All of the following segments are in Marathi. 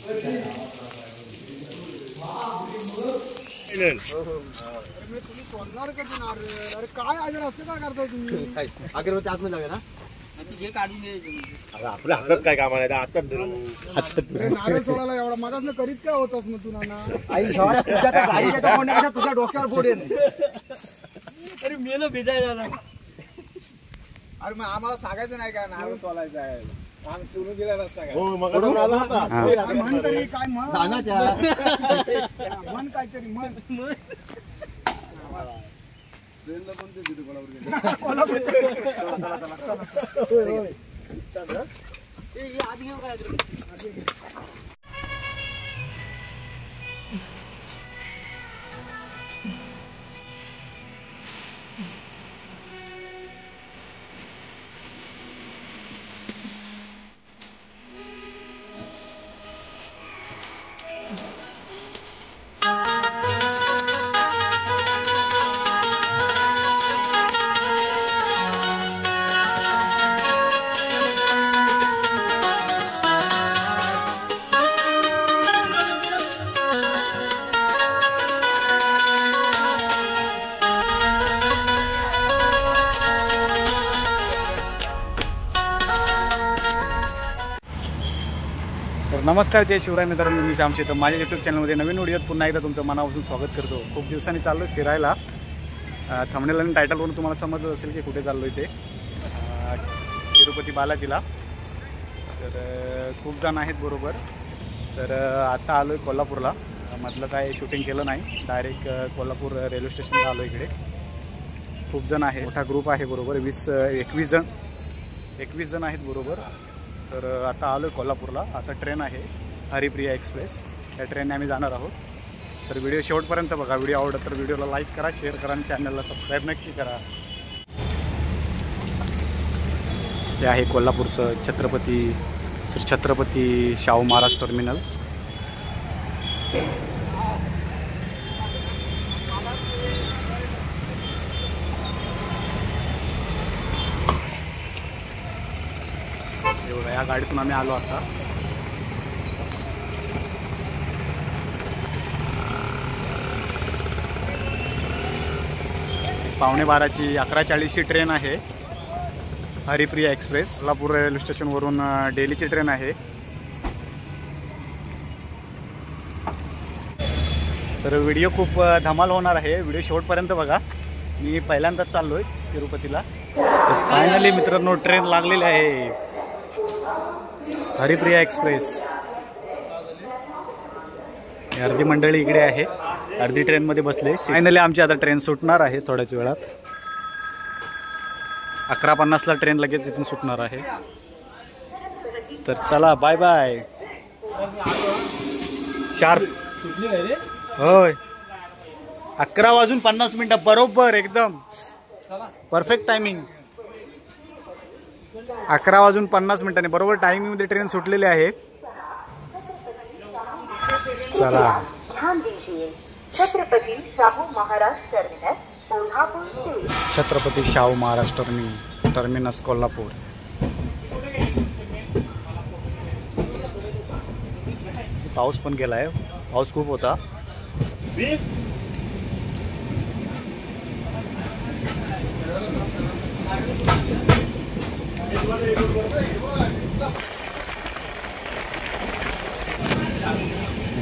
अरे काय अजर असं काय करताय तुम्ही? अगरबत्ती आतमध्ये जाऊया ना. आपल्या हातात काय काम आहे हातात नारळ सोडायला एवढा मगाच करीत काय होतास मग तू नाना? आई तुझ्या डोक्यावर फोडेन. अरे मेलो भिजायला ना. अरे मग आम्हाला सांगायचं नाही का नारळ सोडायचं आहे? आम्ही सोडून दिला रस्ता काय? हो मग आला होता. म्हण तरी काय म्हण काहीतरी म्हण. ट्रेनला कोणते तिथे कोल्हापूर नमस्कार, जय शिवराय मित्रांनो. मी आमच्या इथं माझ्या यूट्यूब चॅनलमध्ये नवीन व्हिडिओत पुन्हा एकदा तुमचं मनापासून स्वागत करतो. खूप दिवसांनी चाललो आहे फिरायला. थंबनेल आणि टायटलवरून तुम्हाला समजलं असेल की कुठे चाललो आहे ते. तिरुपती बालाजीला. तर खूप जण आहेत बरोबर. तर आता आलो आहे कोल्हापूरला. मधलं काय शूटिंग केलं नाही, डायरेक्ट कोल्हापूर रेल्वे स्टेशनला आलो इकडे. खूप जण आहे, मोठा ग्रुप आहे बरोबर. 21 जण आहेत बरोबर. तर आता आलो आहे कोल्हापूरला. आता ट्रेन आहे हरिप्रिया एक्सप्रेस. त्या ट्रेनने आम्ही जाणार आहोत. तर व्हिडिओ शेवटपर्यंत बघा. व्हिडिओ आवडत तर व्हिडिओला लाईक करा, शेअर करा आणि चॅनलला सबस्क्राईब नक्की करा. हे आहे कोल्हापूरचं श्री छत्रपती शाहू महाराज टर्मिनल्स. या गाडीतून आम्ही आलो आता. पावणे 12ची 11:40ची ट्रेन आहे हरिप्रिया एक्सप्रेस. कोल्हापूर रेल्वे स्टेशनवरून डेलीची ट्रेन आहे. तर व्हिडिओ खूप धमाल होणार आहे. व्हिडिओ शेवटपर्यंत बघा. मी पहिल्यांदाच चाललो आहे तिरुपतीला. तर फायनली मित्रांनो ट्रेन लागलेली आहे हरिप्रिया एक्सप्रेस. अर्धी मंडळी इकडे आहे, अर्धी ट्रेनमध्ये बसले. फायनली आमची आता ट्रेन सुटणार आहे थोड्याच वेळात. 11:50ला ट्रेन लगेच इथून सुटणार आहे. तर चला बाय बाय. शार्प होय. 11:50 बरोबर, एकदम परफेक्ट टायमिंग. 11:50 बरोबर टायमिंगमध्ये ट्रेन सुटलेली आहे. चला. छत्रपती शाहू महाराज टर्मिनस कोल्हापूर. पाऊस पण गेलाय, पाऊस खूप होता.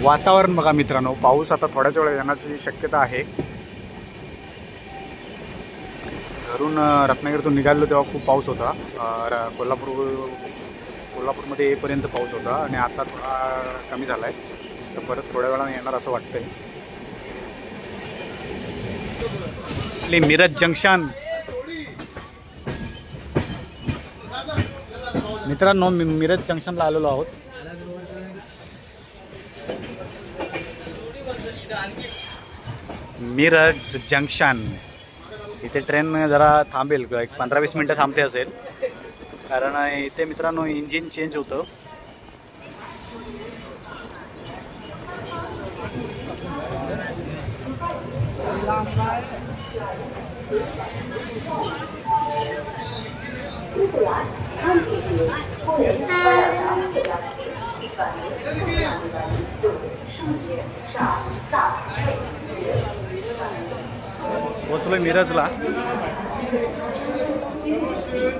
वातावरण बघा मित्रांनो. पाऊस आता थोड्याच वेळ येण्याची शक्यता आहे. घरून रत्नागिरीतून निघालो तेव्हा खूप पाऊस होता. कोल्हापूरमध्ये येईपर्यंत पाऊस होता आणि आता थोडा कमी झाला आहे. तर परत थोड्या वेळाने येणार असं वाटतंय. मिरज जंक्शन मित्रांनो, मिरज जंक्शनला आलेलो आहोत. मिरज जंक्शन इथे ट्रेन जरा थांबेल, एक 15-20 मिनटं थांबते असेल. कारण इथे मित्रांनो इंजिन चेंज होतं. पोचलोय मिरजला.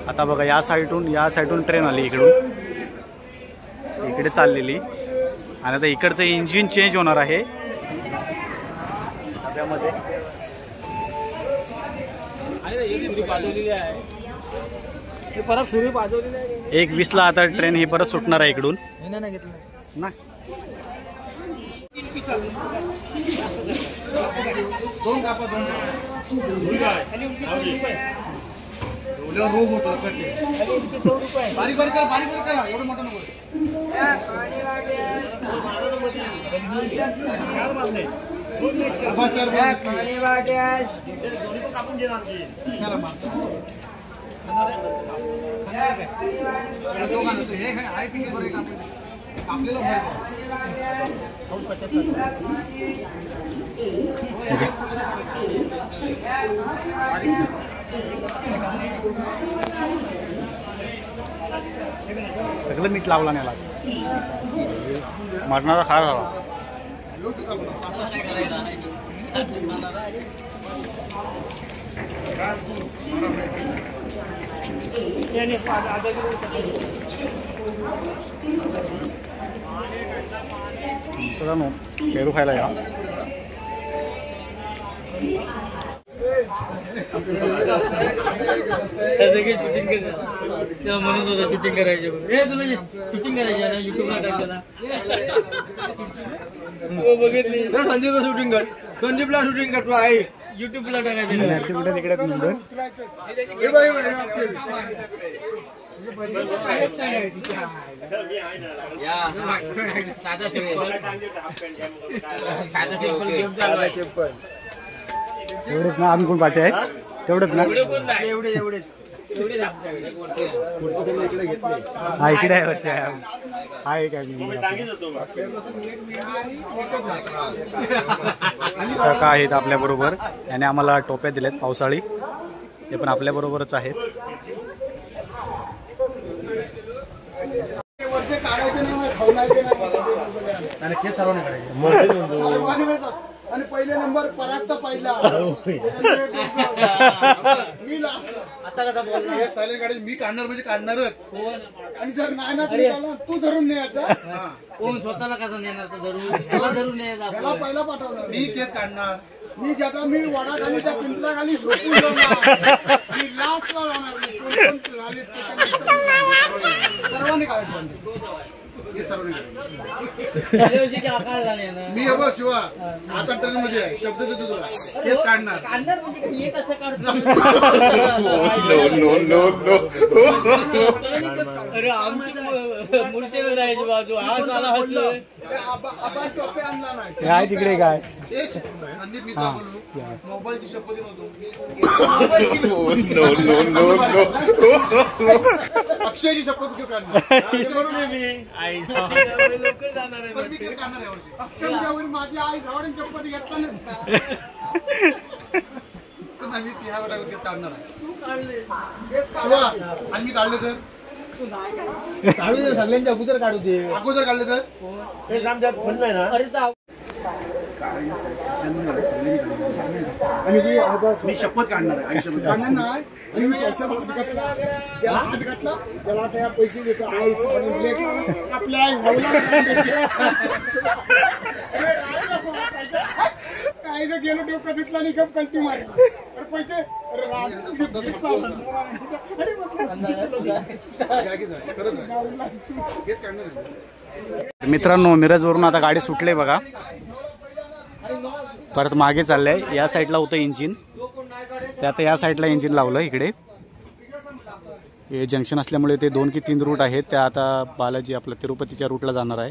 आता बघा या साईडून ट्रेन आली इकडून, इकडे चाललेली आणि आता इकडचं इंजिन चेंज होणार आहे त्यामध्ये. 1:20ला आता ट्रेन ही परत सुटणार आहे इकडून ना. रोग होतो बारीक बारीक करा एवढं मोठं नको. सगळं मीठ लावला नाही लागत, मरणारा खार झाला. मित्रांनो पेरू खायला या. म्हणून तुझं शूटिंग करायचं, तुला शूटिंग करायचं ना युट्यूबला टाकायला. बघितली संदीपला शूटिंग कर, संदीपला शूटिंग करतो आहे युट्यूबला टाकायचं. तिकडे साधा सिंपल गेम चालू आहे. एवढेच ना, आम्ही कोण पाठी आहेत तेवढंच ना. एवढे हा इकडे आहे वाटतं. हा एक आहे काका आहेत आपल्या बरोबर, याने आम्हाला टोप्या दिल्यात पावसाळी, ते पण आपल्या बरोबरच आहेत. आणि पहिले नंबर परागचा पहिला. आता कसा बोलला सायलेंट गाडी मी काढणार म्हणजे काढणारच. आणि जर नाही ना तू धरून न्यायचा. कोण स्वतःला कसा नेणार धरून, त्याला धरून न्यायचा. त्याला पहिला पाठवणार मी केस काढणार. मी ज्याचा मी वडाखालीच्या पिंपलाखाली झोपून जाणार. मी लास्टला जाणार. सर्वांनी काढायचं हे सर्वांनी मी हे बघ शिवा आता ट्रेन मध्ये आहे, शब्द देतो तुला केस काढणार. हे कसं काढतो. अरे मुळचे राहायची बाजू आज आला हसलं. आपण टोपे आणला नाही काय तिकडे काय संदीप मी बोलू मोबाईलची शपथ नव्हतो. अक्षयची शपथ घेऊ काढणार. लवकर जाणार आहे. मी केस काढणार यावर्षी. अक्षय माझी आई जवळ शपथ घेतला नसता. मी ह्यावर केस काढणार आहे. आणि मी काढले तर काढू दे, सगळ्यांच्या अगोदर काढू दे. अगोदर काढले तर हे समजा बंद आहे ना. अरे मी शपथ काढणार आहे. आई शपथ काढणार नाही. आणि मी पैसा घातला त्याला त्या पैसे देतो. आई आपल्या काय जर गेलो डोकं दिसला आणि गप कल्टी मारली तर पैसे मित्रांनो मिरजवरून आता गाडी सुटले बघा, परत मागे चाललंय. या साईडला होतं इंजिन, ते आता या साईडला इंजिन लावलं. इकडे हे जंक्शन असल्यामुळे ते 2 की 3 रूट आहेत. त्या आता बालाजी आपल्या तिरुपतीच्या रूटला जाणार आहे.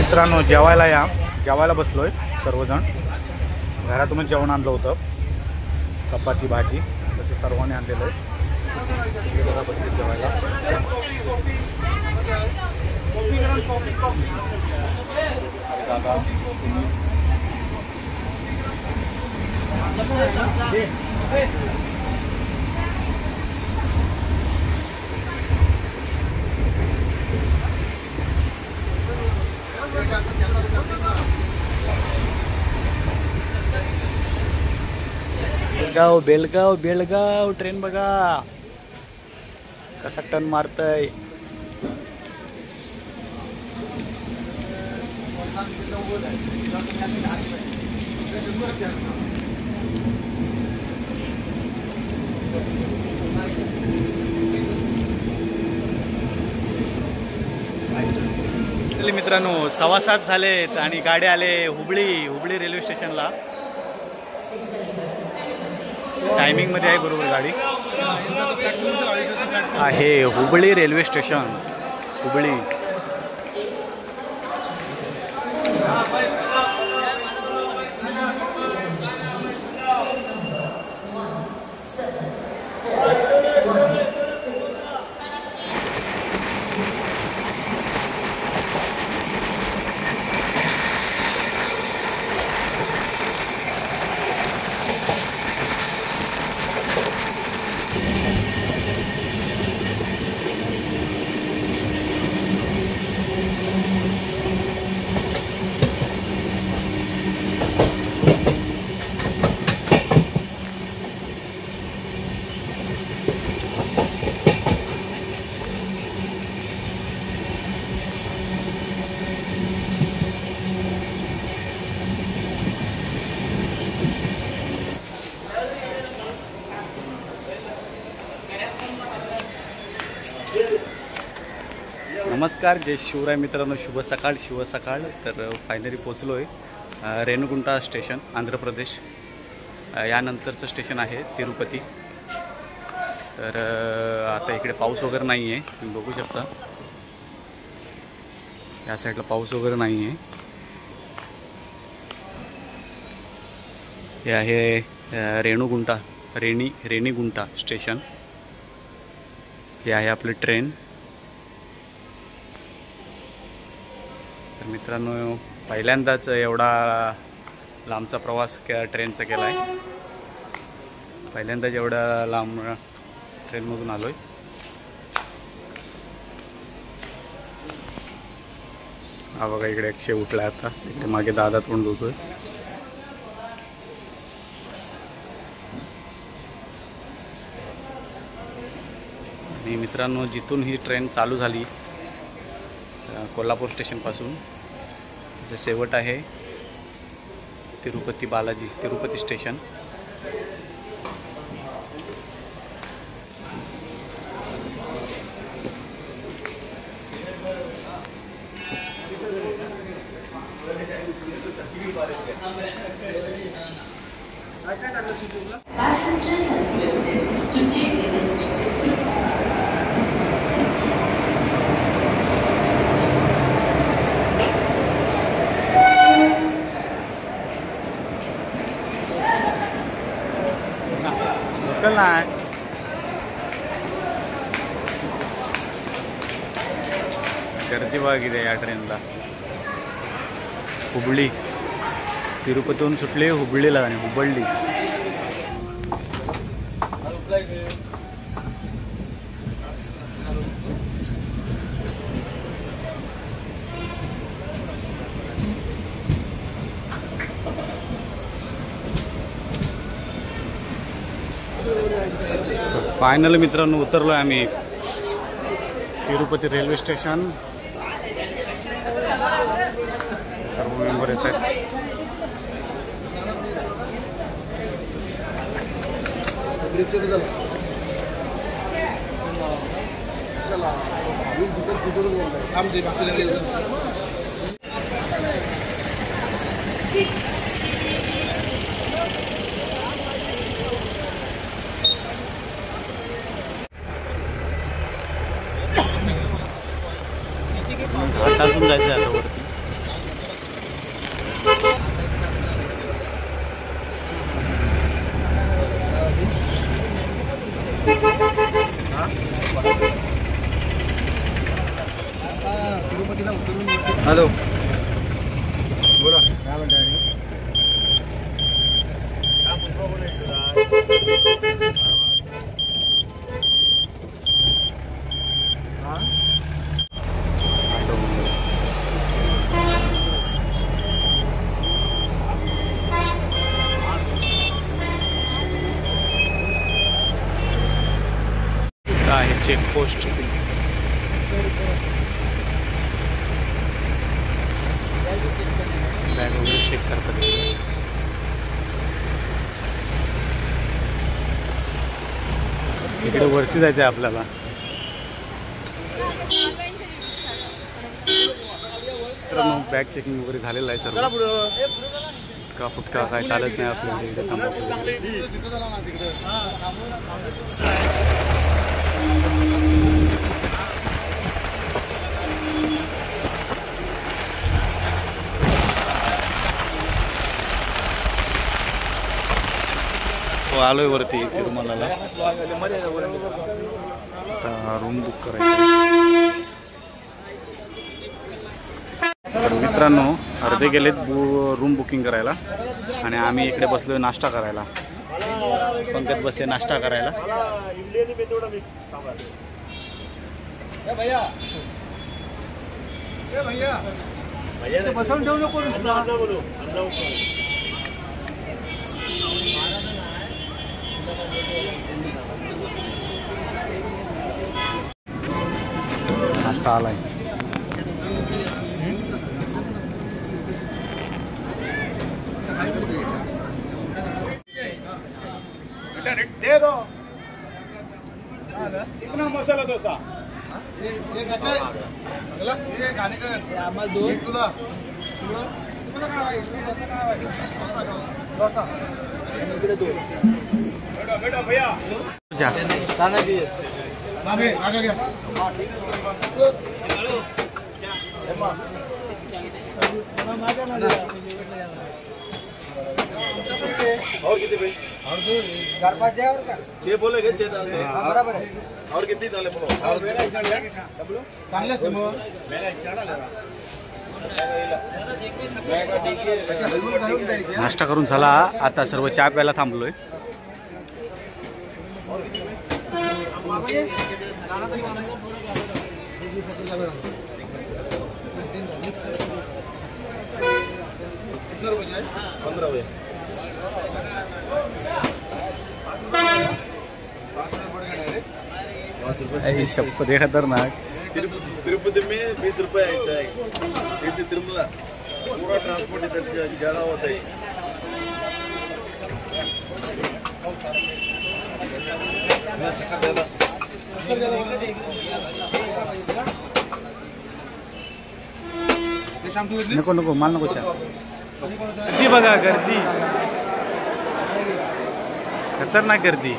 मित्रांनो जेवायला या, जेवायला बसलोय सर्वजण. घरातूनच जेवण आणलं होतं, चपाती भाजी तसं सर्वांनी आणलेलं आहे. बसले जेवायला. दादा सुनील बेलगाव बेलगाव बेलगाव ट्रेन बघा कसा टर्न मारतय. मित्रांनो 7:15 झालेत आणि गाडी आले हुबळी रेल्वे स्टेशनला. टायमिंग मध्ये आहे बरोबर गाडी आहे. Hubballi railway station Hubballi. नमस्कार, जय शिवराय मित्रांनो. शुभ सकाळ. तर फायनली पोचलो आहे रेणुगुंटा स्टेशन, आंध्र प्रदेश. यानंतरचं स्टेशन आहे तिरुपती. तर आता इकडे पाऊस वगैरे नाही आहे, तुम्ही बघू शकता. या साईडला पाऊस वगैरे नाही आहे. हे आहे रेणीगुंटा स्टेशन. हे आहे आपली ट्रेन. तर मित्रांनो पहिल्यांदाच एवढा लांबचा प्रवास ट्रेनचा केला आहे. पहिल्यांदाच एवढा लांब ट्रेनमधून आलो आहे. हा बघा इकडे 100 उठला आता. तिकडे मागे दादा तोंड धुतोय. आणि मित्रांनो जिथून ही ट्रेन चालू झाली कोल्हापूर स्टेशनपासून, त्याचं शेवट आहे Tirupati station. Passengers are requested to take their respective seats. Local ना गर्दी बघा किती या ट्रेनला. हुबळी, तिरुपतीहून सुटली हुबळीला आणि हुबळली. फायनली मित्रांनो उतरलो आहे आम्ही तिरुपती रेल्वे स्टेशन. सर्व मेंबर येत आहेत. घाटातून जायचं आता वरती. हॅलो बोला काय म्हणताय? आहे चेक पोस्ट बॅग वगैरे चेक करतात. इकडे वरती जायचं आहे आपल्याला. मित्रांनो बॅग चेकिंग वगैरे झालेलं आहे सर्व. फुटका फुटका काय चालत नाही आपल्याला इकडे थांबवतो. आलोय वरती तिरुमलाला. आता रूम बुक करायचं. मित्रांनो अर्धे गेलेत रूम बुकिंग करायला आणि आम्ही इकडे बसलोय नाश्ता करायला. पंकज बसले नाश्ता करायला. बसवून ठेवू नको. नाश्ता आलाय. दे दो इतना मसाला डोसा. खाने का तुला बेटा भैया और कितने भाई? और दो 4-5 है और क्या? 6 बोलेगे 6 डाल दे. बराबर है. और कितनी डाले बोलो? और मेरा इच्छा बोलो. कांगले से बोलो. मेरा इच्छा डालेगा. नाश्ता करून झाला. आता सर्व चहा प्यायला थांबलोय. शपथ आहे खतरनाक. तिरुपति में 20 रुपये आयचा आहे. जैसे तिरुमला पूरा ट्रांसपोर्ट इधर ज़्यादा होता है. नको नको माल नको चहा. गर्दी बघा गर्दी. खतरनाक गर्दी.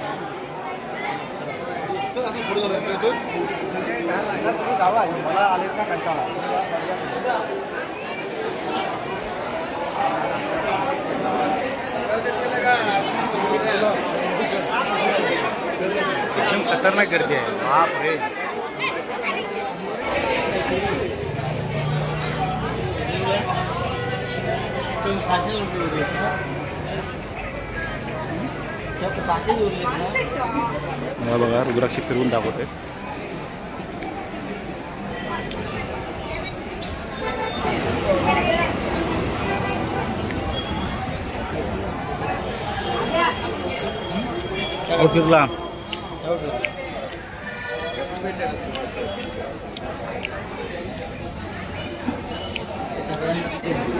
एकदम खतरनाक गर्दी आहे. बाप रे. मला बघा रुद्राक्षी फिरवून दाखवते. फिरला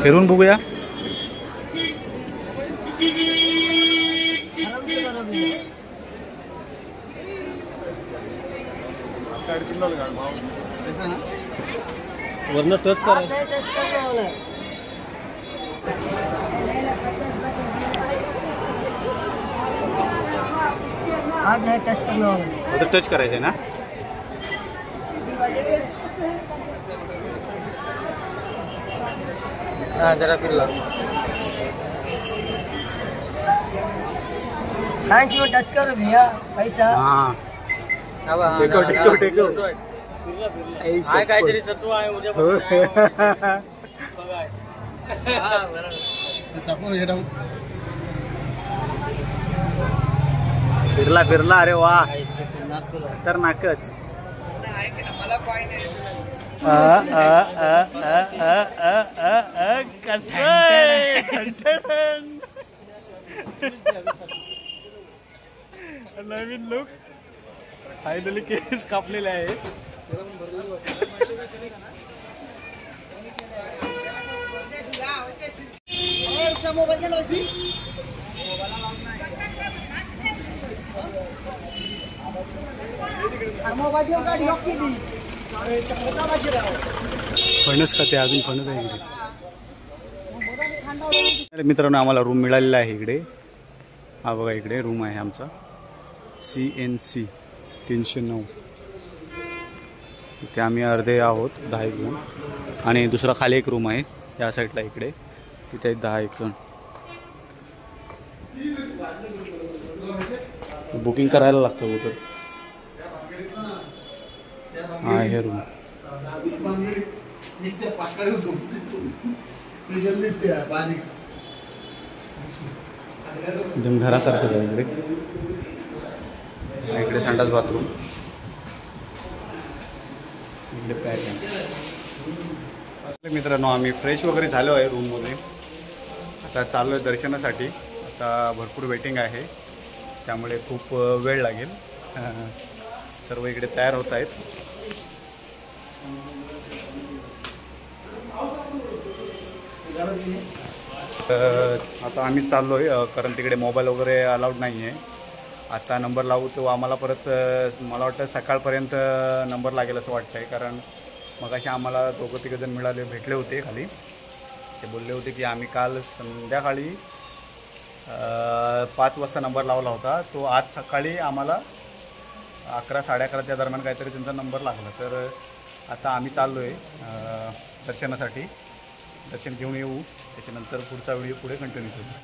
फिरून बघूया. वरनं टच करा. टच करायचंय ना. जरा फिरला. टच करो भैया पैसा. हाँ टेको टेको टेको. काय काहीतरी सत्व आहे उद्या फिरला फिरला अरे वा तर नाकच नवीन लुक फायनली केस कापलेले आहे. फणस खाते अजून फणस आहे इकडे. मित्रांनो आम्हाला रूम मिळालेला आहे इकडे. हा बघा इकडे रूम आहे आमचा CNC 309. इथे आम्ही अर्धे आहोत 10 जण आणि दुसरा खाली एक रूम आहे या साईडला इकडे तिथे 10 जण. बुकिंग करायला लागतं होतं. हा हे रूम एकदम घरासारखंच आहे इकडे. इकडे संडास बाथरूम इकडे पॅक आहे. मित्रांनो आम्ही फ्रेश वगैरे झालो आहे रूममध्ये. आता चाललो आहे दर्शनासाठी. आता भरपूर वेटिंग आहे त्यामुळे खूप वेळ लागेल. सर्व इकडे तयार होत आहेत. आता आम्ही चाललो आहे कारण तिकडे मोबाईल वगैरे अलाउड नाही आहे. आता नंबर लावू तो आम्हाला परत मला वाटतं सकाळपर्यंत नंबर लागेल असं वाटतं आहे. कारण मगाशी आम्हाला दोघं तिघंजण भेटले होते खाली. ते बोलले होते की आम्ही काल संध्याकाळी 5 वाजता नंबर लावला होता. तो आज सकाळी आम्हाला 11 साडे 11 दरम्यान काहीतरी त्यांचा नंबर लागला. तर आता आम्ही चाललो आहे दर्शनासाठी. दर्शन घेऊन येऊ त्याच्यानंतर पुढचा व्हिडिओ पुढे कंटिन्यू करू.